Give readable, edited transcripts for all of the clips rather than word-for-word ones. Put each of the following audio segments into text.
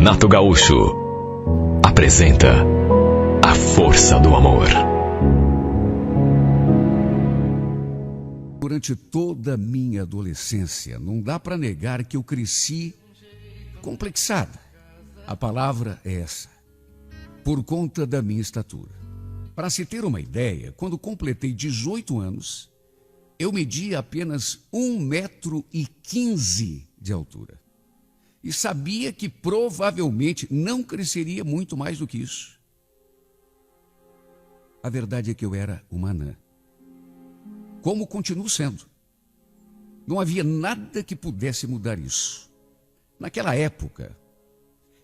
Renato Gaúcho apresenta A Força do Amor. Durante toda a minha adolescência, não dá para negar que eu cresci complexada. A palavra é essa. Por conta da minha estatura. Para se ter uma ideia, quando completei 18 anos, eu media apenas 1,15 m de altura. E sabia que provavelmente não cresceria muito mais do que isso. A verdade é que eu era uma anã. Como continuo sendo. Não havia nada que pudesse mudar isso. Naquela época,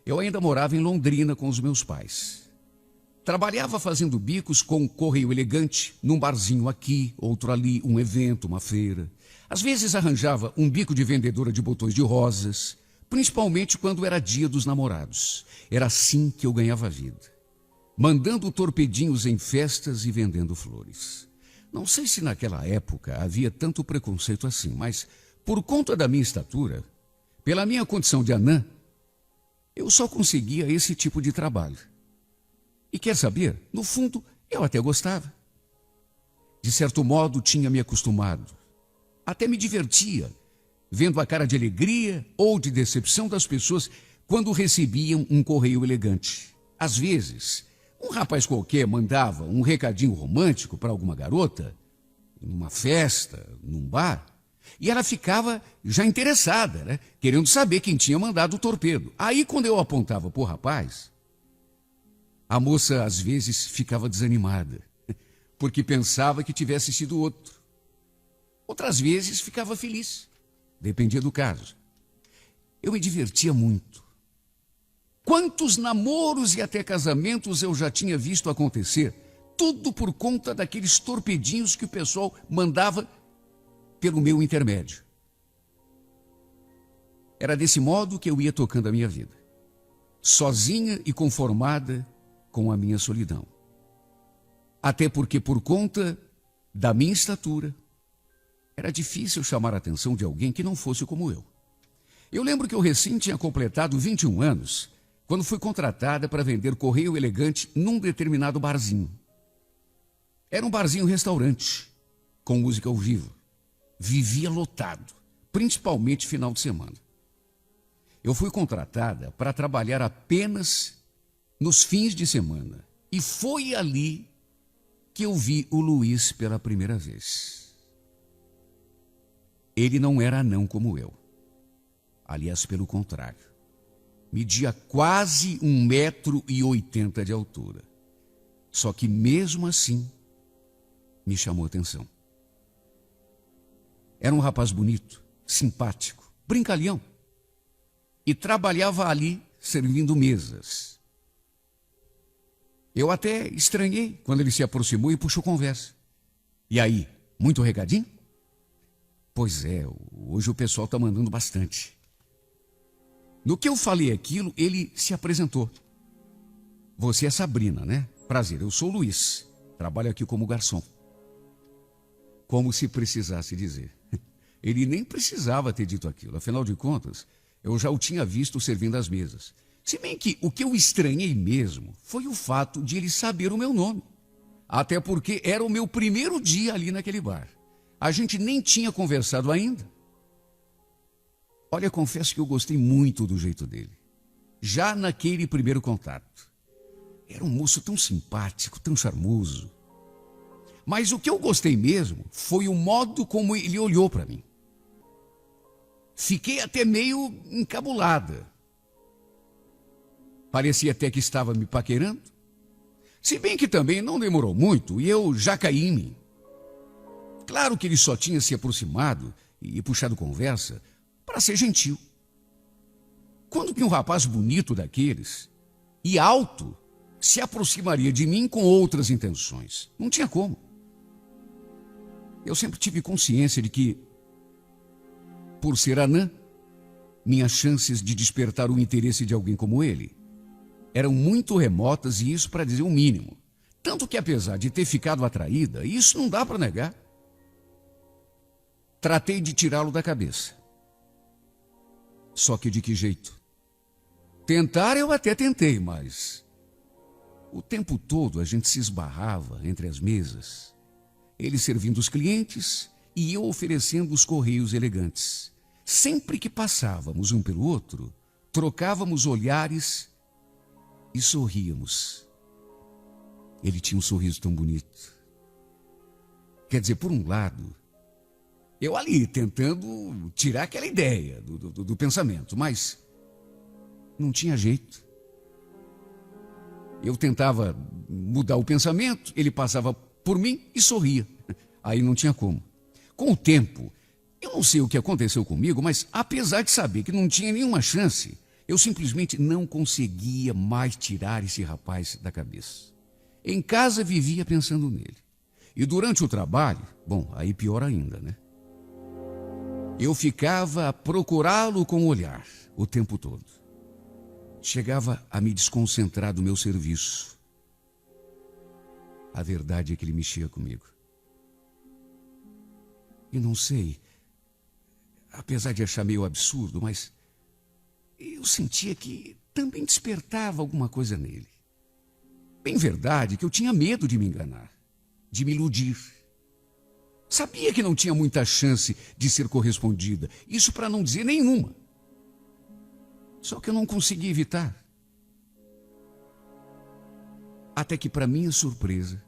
eu ainda morava em Londrina com os meus pais. Trabalhava fazendo bicos com correio elegante, num barzinho aqui, outro ali, um evento, uma feira. Às vezes arranjava um bico de vendedora de botões de rosas, principalmente quando era dia dos namorados. Era assim que eu ganhava vida. Mandando torpedinhos em festas e vendendo flores. Não sei se naquela época havia tanto preconceito assim, mas por conta da minha estatura, pela minha condição de anã, eu só conseguia esse tipo de trabalho. E quer saber? No fundo, eu até gostava. De certo modo, tinha me acostumado. Até me divertia, vendo a cara de alegria ou de decepção das pessoas quando recebiam um correio elegante. Às vezes, um rapaz qualquer mandava um recadinho romântico para alguma garota, numa festa, num bar, e ela ficava já interessada, né? Querendo saber quem tinha mandado o torpedo. Aí, quando eu apontava para o rapaz, a moça às vezes ficava desanimada, porque pensava que tivesse sido outro. Outras vezes ficava feliz, dependia do caso. Eu me divertia muito. Quantos namoros e até casamentos eu já tinha visto acontecer, tudo por conta daqueles torpedinhos que o pessoal mandava pelo meu intermédio. Era desse modo que eu ia tocando a minha vida, sozinha e conformada com a minha solidão. Até porque por conta da minha estatura, era difícil chamar a atenção de alguém que não fosse como eu. Eu lembro que eu recém tinha completado 21 anos, quando fui contratada para vender correio elegante num determinado barzinho. Era um barzinho-restaurante, com música ao vivo. Vivia lotado, principalmente final de semana. Eu fui contratada para trabalhar apenas nos fins de semana. E foi ali que eu vi o Luiz pela primeira vez. Ele não era anão como eu. Aliás, pelo contrário. Media quase 1,80 m de altura. Só que mesmo assim, me chamou a atenção. Era um rapaz bonito, simpático, brincalhão. E trabalhava ali servindo mesas. Eu até estranhei quando ele se aproximou e puxou conversa. E aí, muito recadinho? Pois é, hoje o pessoal está mandando bastante. No que eu falei aquilo, ele se apresentou. Você é Sabrina, né? Prazer, eu sou o Luiz. Trabalho aqui como garçom. Como se precisasse dizer. Ele nem precisava ter dito aquilo. Afinal de contas, eu já o tinha visto servindo as mesas. Se bem que o que eu estranhei mesmo foi o fato de ele saber o meu nome. Até porque era o meu primeiro dia ali naquele bar. A gente nem tinha conversado ainda. Olha, confesso que eu gostei muito do jeito dele. Já naquele primeiro contato. Era um moço tão simpático, tão charmoso. Mas o que eu gostei mesmo foi o modo como ele olhou para mim. Fiquei até meio encabulada. Parecia até que estava me paquerando. Se bem que também não demorou muito e eu já caí em mim. Claro que ele só tinha se aproximado e puxado conversa para ser gentil. Quando que um rapaz bonito daqueles e alto se aproximaria de mim com outras intenções? Não tinha como. Eu sempre tive consciência de que, por ser anã, minhas chances de despertar o interesse de alguém como ele eram muito remotas, e isso para dizer o mínimo. Tanto que, apesar de ter ficado atraída, isso não dá para negar. Tratei de tirá-lo da cabeça. Só que de que jeito? Tentar eu até tentei, mas o tempo todo a gente se esbarrava entre as mesas. Ele servindo os clientes e eu oferecendo os correios elegantes. Sempre que passávamos um pelo outro, trocávamos olhares e sorríamos. Ele tinha um sorriso tão bonito. Quer dizer, por um lado, eu ali tentando tirar aquela ideia do pensamento, mas não tinha jeito. Eu tentava mudar o pensamento, ele passava por mim e sorria. Aí não tinha como. Com o tempo, eu não sei o que aconteceu comigo, mas apesar de saber que não tinha nenhuma chance, eu simplesmente não conseguia mais tirar esse rapaz da cabeça. Em casa vivia pensando nele. E durante o trabalho, bom, aí pior ainda, né? Eu ficava a procurá-lo com o olhar o tempo todo. Chegava a me desconcentrar do meu serviço. A verdade é que ele mexia comigo. E não sei, apesar de achar meio absurdo, mas eu sentia que também despertava alguma coisa nele. Bem verdade que eu tinha medo de me enganar, de me iludir. Sabia que não tinha muita chance de ser correspondida, isso para não dizer nenhuma. Só que eu não conseguia evitar. Até que, para minha surpresa,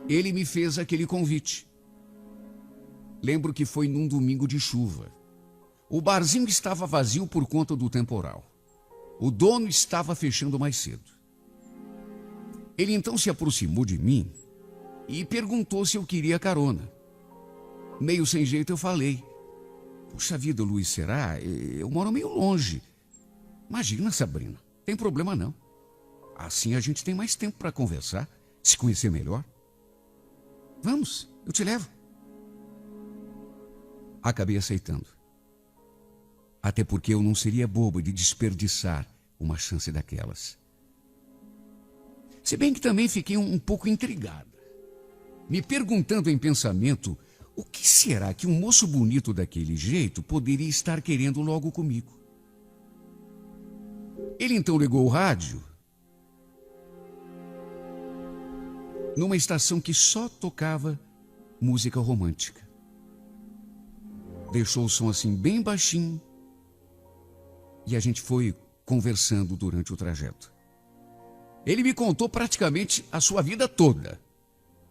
ele me fez aquele convite. Lembro que foi num domingo de chuva. O barzinho estava vazio por conta do temporal. O dono estava fechando mais cedo. Ele então se aproximou de mim e perguntou se eu queria carona. Meio sem jeito eu falei: puxa vida, Luiz, será? Eu moro meio longe. Imagina, Sabrina, tem problema não. Assim a gente tem mais tempo para conversar, se conhecer melhor. Vamos, eu te levo. Acabei aceitando. Até porque eu não seria bobo de desperdiçar uma chance daquelas. Se bem que também fiquei um pouco intrigada, me perguntando em pensamento o que será que um moço bonito daquele jeito poderia estar querendo logo comigo. Ele então ligou o rádio numa estação que só tocava música romântica. Deixou o som assim bem baixinho e a gente foi conversando durante o trajeto. Ele me contou praticamente a sua vida toda.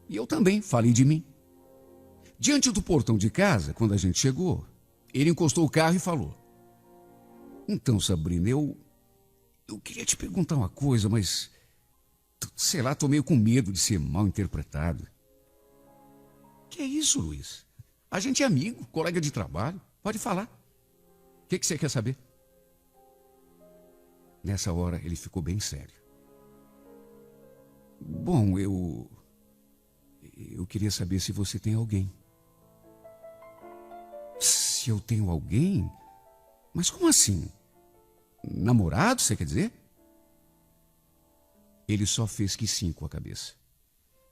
E eu também falei de mim. Diante do portão de casa, quando a gente chegou, ele encostou o carro e falou: então, Sabrina, eu queria te perguntar uma coisa, mas sei lá, tô meio com medo de ser mal interpretado. Que é isso, Luiz? A gente é amigo, colega de trabalho, pode falar. O que você quer saber? Nessa hora ele ficou bem sério. Bom, eu queria saber se você tem alguém. Se eu tenho alguém? Mas como assim? Namorado, você quer dizer? Ele só fez que sim com a cabeça.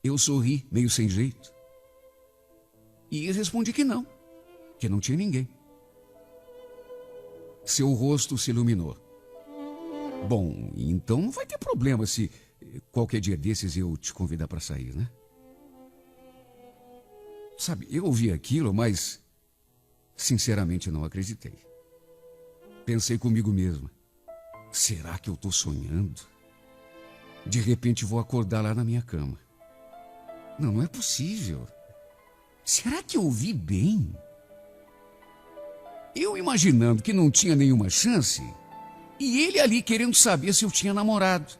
Eu sorri, meio sem jeito. E respondi que não tinha ninguém. Seu rosto se iluminou. Bom, então não vai ter problema se qualquer dia desses eu te convidar para sair, né? Sabe, eu ouvi aquilo, mas sinceramente não acreditei. Pensei comigo mesmo: será que eu estou sonhando? De repente vou acordar lá na minha cama. Não é possível. Será que eu ouvi bem? Eu imaginando que não tinha nenhuma chance, e ele ali querendo saber se eu tinha namorado,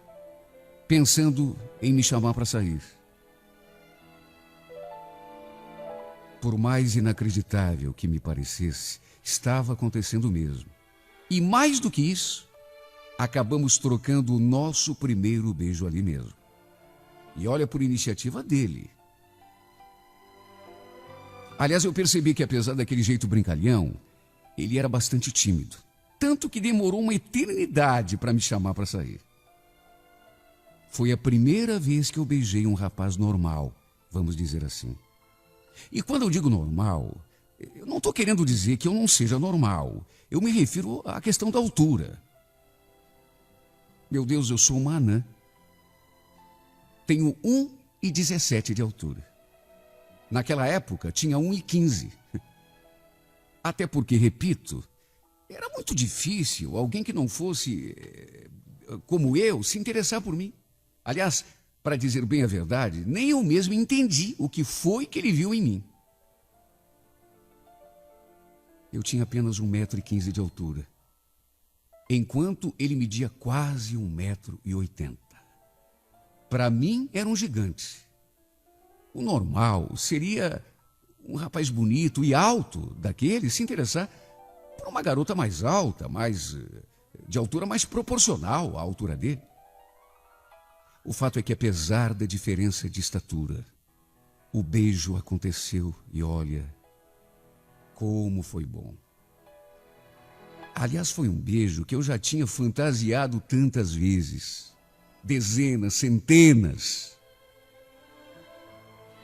pensando em me chamar para sair. Por mais inacreditável que me parecesse, estava acontecendo mesmo. E mais do que isso, acabamos trocando o nosso primeiro beijo ali mesmo. E olha, por iniciativa dele. Aliás, eu percebi que apesar daquele jeito brincalhão, ele era bastante tímido. Tanto que demorou uma eternidade para me chamar para sair. Foi a primeira vez que eu beijei um rapaz normal, vamos dizer assim. E quando eu digo normal, eu não estou querendo dizer que eu não seja normal. Eu me refiro à questão da altura. Meu Deus, eu sou uma anã. Tenho 1,17 de altura. Naquela época, tinha 1,15. Até porque, repito, era muito difícil alguém que não fosse, como eu, se interessar por mim. Aliás, para dizer bem a verdade, nem eu mesmo entendi o que foi que ele viu em mim. Eu tinha apenas 1,15 m de altura, enquanto ele media quase 1,80 m. Para mim, era um gigante. O normal seria um rapaz bonito e alto daquele se interessar por uma garota mais alta, de altura mais proporcional à altura dele. O fato é que, apesar da diferença de estatura, o beijo aconteceu e olha, como foi bom. Aliás, foi um beijo que eu já tinha fantasiado tantas vezes. Dezenas, centenas.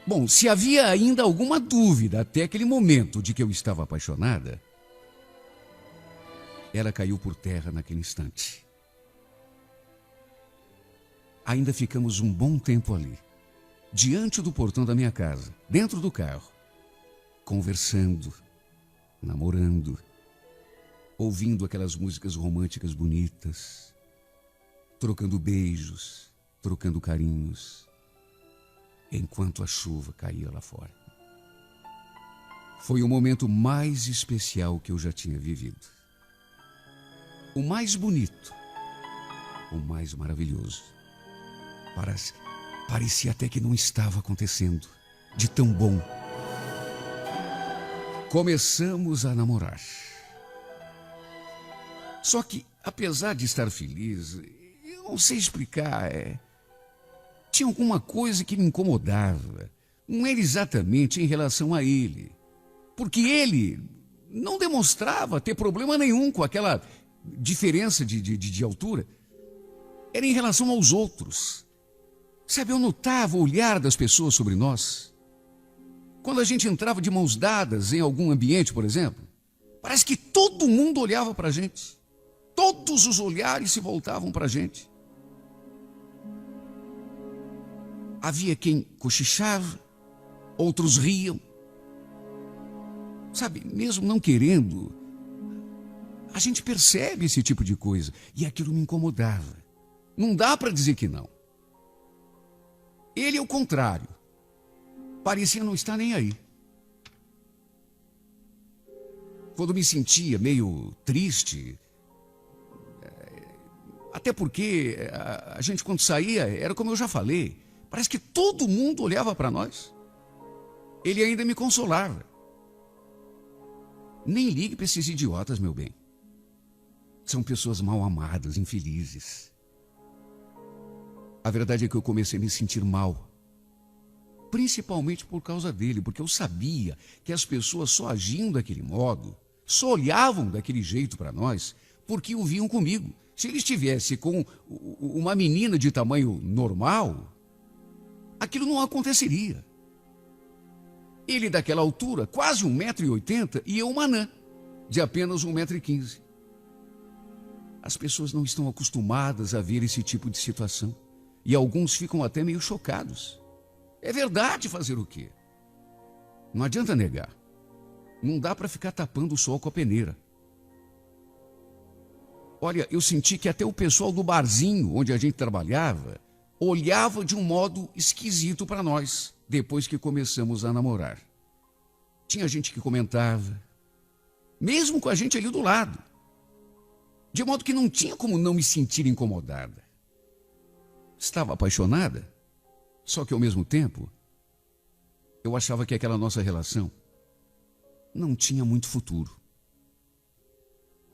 Bom, se havia ainda alguma dúvida até aquele momento de que eu estava apaixonada, ela caiu por terra naquele instante. Ainda ficamos um bom tempo ali, diante do portão da minha casa, dentro do carro, conversando, namorando, ouvindo aquelas músicas românticas bonitas, trocando beijos, trocando carinhos, enquanto a chuva caía lá fora. Foi o momento mais especial que eu já tinha vivido. O mais bonito, o mais maravilhoso. Parecia até que não estava acontecendo, de tão bom. Começamos a namorar. Só que, apesar de estar feliz, eu não sei explicar, tinha alguma coisa que me incomodava. Não era exatamente em relação a ele, porque ele não demonstrava ter problema nenhum com aquela diferença de altura. Era em relação aos outros. Sabe, eu notava o olhar das pessoas sobre nós. Quando a gente entrava de mãos dadas em algum ambiente, por exemplo, parece que todo mundo olhava para a gente. Todos os olhares se voltavam para a gente. Havia quem cochichava, outros riam. Sabe, mesmo não querendo, a gente percebe esse tipo de coisa. E aquilo me incomodava. Não dá para dizer que não. Ele é o contrário. Parecia não estar nem aí. Quando me sentia meio triste, até porque a gente quando saía, era como eu já falei, parece que todo mundo olhava para nós. Ele ainda me consolava. Nem ligue para esses idiotas, meu bem. São pessoas mal amadas, infelizes. A verdade é que eu comecei a me sentir mal. Principalmente por causa dele, porque eu sabia que as pessoas só agiam daquele modo, só olhavam daquele jeito para nós, porque o viam comigo. Se ele estivesse com uma menina de tamanho normal, aquilo não aconteceria. Ele daquela altura, quase 1,80 m, e eu uma anã, de apenas 1,15 m. As pessoas não estão acostumadas a ver esse tipo de situação. E alguns ficam até meio chocados. É verdade, fazer o quê? Não adianta negar. Não dá para ficar tapando o sol com a peneira. Olha, eu senti que até o pessoal do barzinho onde a gente trabalhava olhava de um modo esquisito para nós, depois que começamos a namorar. Tinha gente que comentava, mesmo com a gente ali do lado, de modo que não tinha como não me sentir incomodada. Estava apaixonada, só que ao mesmo tempo, eu achava que aquela nossa relação não tinha muito futuro.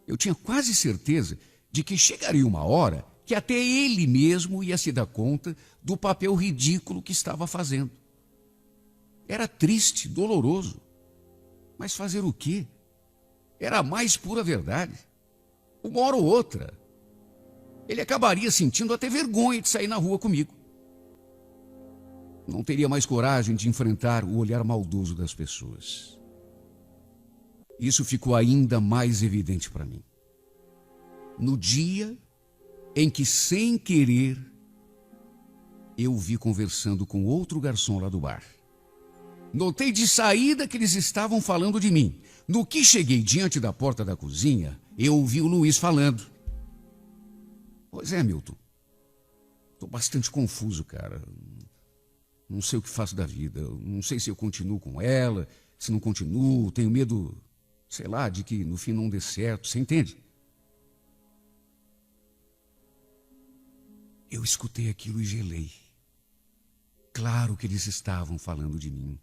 Eu tinha quase certeza de que chegaria uma hora que até ele mesmo ia se dar conta do papel ridículo que estava fazendo. Era triste, doloroso, mas fazer o quê? Era a mais pura verdade. Uma hora ou outra, ele acabaria sentindo até vergonha de sair na rua comigo. Não teria mais coragem de enfrentar o olhar maldoso das pessoas. Isso ficou ainda mais evidente para mim no dia em que, sem querer, eu o vi conversando com outro garçom lá do bar. Notei de saída que eles estavam falando de mim. No que cheguei diante da porta da cozinha, eu ouvi o Luiz falando. Pois é, Milton. Estou bastante confuso, cara. Não sei o que faço da vida. Não sei se eu continuo com ela, se não continuo. Tenho medo, sei lá, de que no fim não dê certo. Você entende? Eu escutei aquilo e gelei. Claro que eles estavam falando de mim.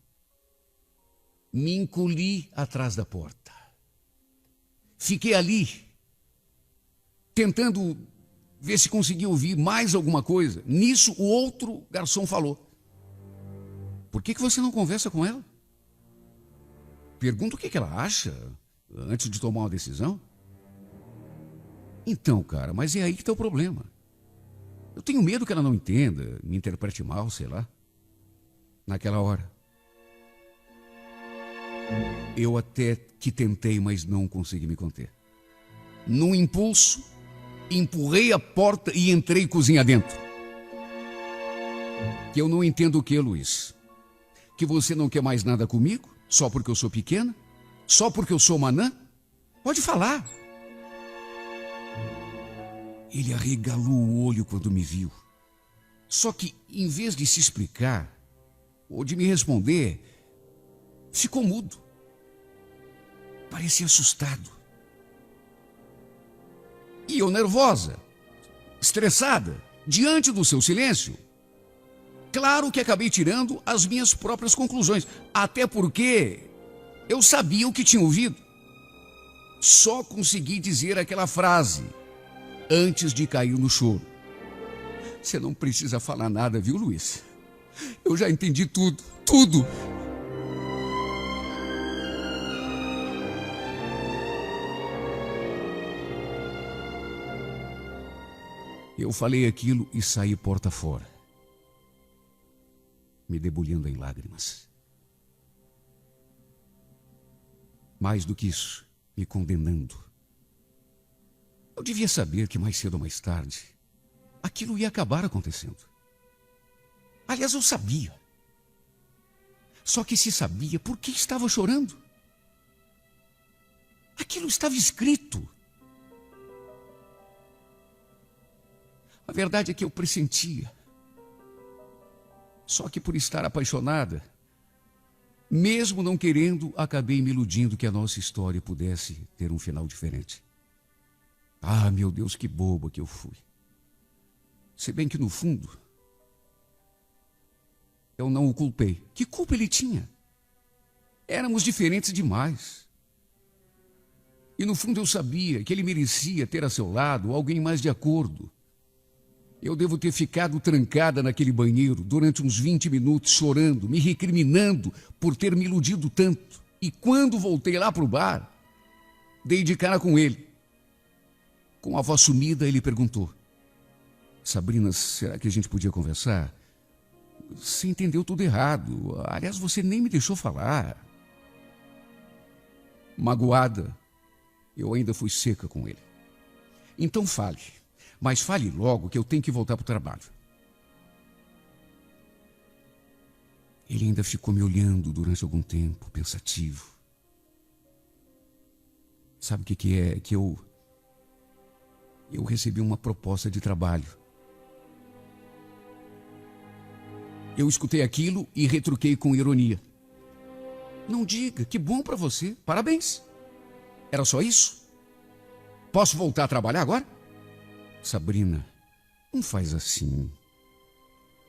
Me encolhi atrás da porta. Fiquei ali, tentando ver se conseguia ouvir mais alguma coisa. Nisso, o outro garçom falou. Por que você não conversa com ela? Pergunta o que ela acha antes de tomar uma decisão. Então, cara, mas é aí que está o problema. Eu tenho medo que ela não entenda, me interprete mal, sei lá. Naquela hora, eu até que tentei, mas não consegui me conter. Num impulso, empurrei a porta e entrei cozinha dentro. Que eu não entendo o que, Luiz? Que você não quer mais nada comigo? Só porque eu sou pequena? Só porque eu sou uma anã? Pode falar. Ele arregalou o olho quando me viu. Só que, em vez de se explicar, ou de me responder, ficou mudo. Parecia assustado. E eu nervosa, estressada, diante do seu silêncio. Claro que acabei tirando as minhas próprias conclusões, até porque eu sabia o que tinha ouvido. Só consegui dizer aquela frase antes de cair no choro. Você não precisa falar nada, viu, Luiz? Eu já entendi tudo, tudo. Eu falei aquilo e saí porta fora, me debulhando em lágrimas. Mais do que isso, me condenando. Eu devia saber que mais cedo ou mais tarde, aquilo ia acabar acontecendo. Aliás, eu sabia. Só que se sabia, por que estava chorando? Aquilo estava escrito. A verdade é que eu pressentia. Só que por estar apaixonada, mesmo não querendo, acabei me iludindo que a nossa história pudesse ter um final diferente. Ah, meu Deus, que boba que eu fui. Se bem que no fundo, eu não o culpei. Que culpa ele tinha? Éramos diferentes demais. E no fundo eu sabia que ele merecia ter a seu lado alguém mais de acordo. Eu devo ter ficado trancada naquele banheiro durante uns 20 minutos chorando, me recriminando por ter me iludido tanto. E quando voltei lá para o bar, dei de cara com ele. Com a voz sumida, ele perguntou: Sabrina, será que a gente podia conversar? Você entendeu tudo errado. Aliás, você nem me deixou falar. Magoada, eu ainda fui seca com ele. Então fale, mas fale logo que eu tenho que voltar para o trabalho. Ele ainda ficou me olhando durante algum tempo, pensativo. Sabe o que é? Que eu recebi uma proposta de trabalho. Eu escutei aquilo e retruquei com ironia. Não diga, que bom para você, parabéns. Era só isso? Posso voltar a trabalhar agora? Sabrina, não faz assim.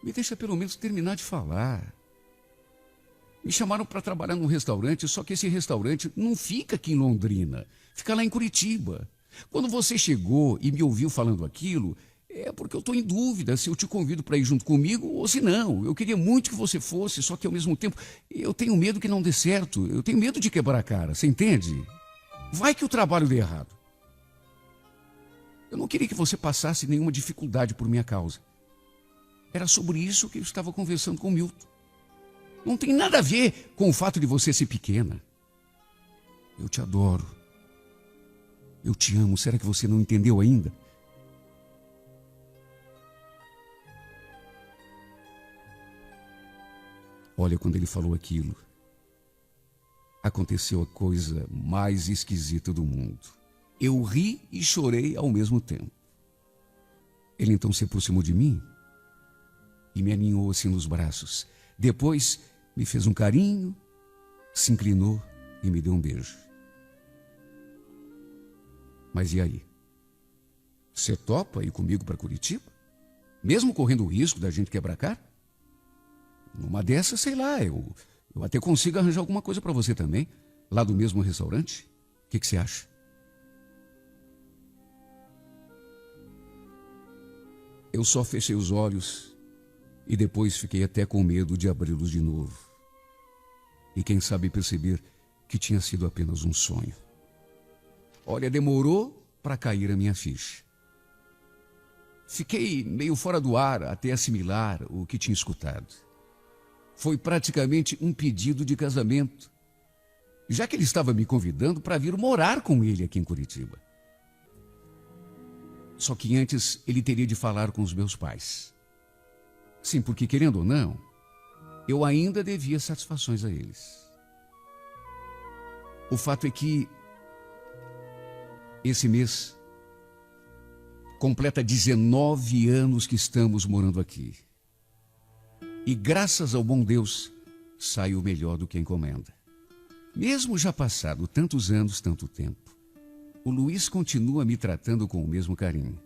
Me deixa pelo menos terminar de falar. Me chamaram para trabalhar num restaurante, só que esse restaurante não fica aqui em Londrina, fica lá em Curitiba. Quando você chegou e me ouviu falando aquilo, é porque eu estou em dúvida se eu te convido para ir junto comigo ou se não. Eu queria muito que você fosse, só que ao mesmo tempo eu tenho medo que não dê certo. Eu tenho medo de quebrar a cara, você entende? Vai que o trabalho dê errado. Eu não queria que você passasse nenhuma dificuldade por minha causa. Era sobre isso que eu estava conversando com o Milton. Não tem nada a ver com o fato de você ser pequena. Eu te adoro. Eu te amo. Será que você não entendeu ainda? Olha, quando ele falou aquilo, aconteceu a coisa mais esquisita do mundo. Eu ri e chorei ao mesmo tempo. Ele então se aproximou de mim e me aninhou assim nos braços. Depois me fez um carinho, se inclinou e me deu um beijo. Mas e aí? Você topa ir comigo para Curitiba? Mesmo correndo o risco da gente quebrar a cara? Numa dessas, sei lá, eu até consigo arranjar alguma coisa para você também, lá do mesmo restaurante. O que você acha? Eu só fechei os olhos e depois fiquei até com medo de abri-los de novo. E quem sabe perceber que tinha sido apenas um sonho. Olha, demorou para cair a minha ficha. Fiquei meio fora do ar até assimilar o que tinha escutado. Foi praticamente um pedido de casamento, já que ele estava me convidando para vir morar com ele aqui em Curitiba. Só que antes ele teria de falar com os meus pais. Sim, porque querendo ou não, eu ainda devia satisfações a eles. O fato é que esse mês completa 19 anos que estamos morando aqui. E graças ao bom Deus, saiu melhor do que a encomenda. Mesmo já passado tantos anos, tanto tempo, o Luiz continua me tratando com o mesmo carinho.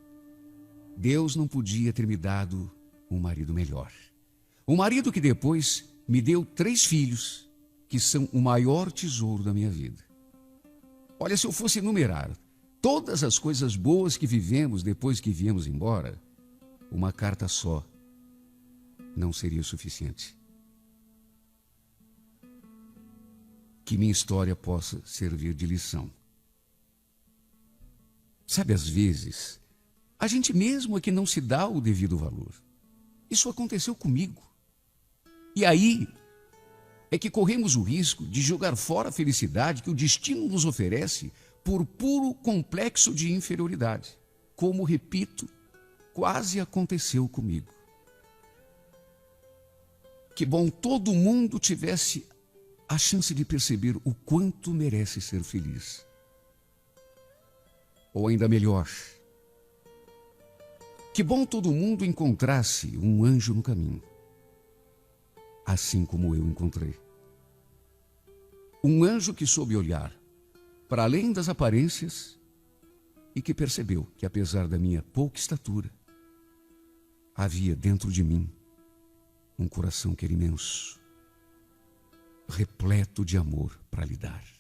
Deus não podia ter me dado um marido melhor. Um marido que depois me deu 3 filhos, que são o maior tesouro da minha vida. Olha, se eu fosse enumerar todas as coisas boas que vivemos depois que viemos embora, uma carta só não seria suficiente. Que minha história possa servir de lição. Sabe, às vezes, a gente mesmo é que não se dá o devido valor. Isso aconteceu comigo. E aí é que corremos o risco de jogar fora a felicidade que o destino nos oferece por puro complexo de inferioridade. Como, repito, quase aconteceu comigo. Que bom todo mundo tivesse a chance de perceber o quanto merece ser feliz. Ou ainda melhor, que bom todo mundo encontrasse um anjo no caminho, assim como eu encontrei. Um anjo que soube olhar para além das aparências e que percebeu que, apesar da minha pouca estatura, havia dentro de mim um coração que era imenso, repleto de amor para lhe dar.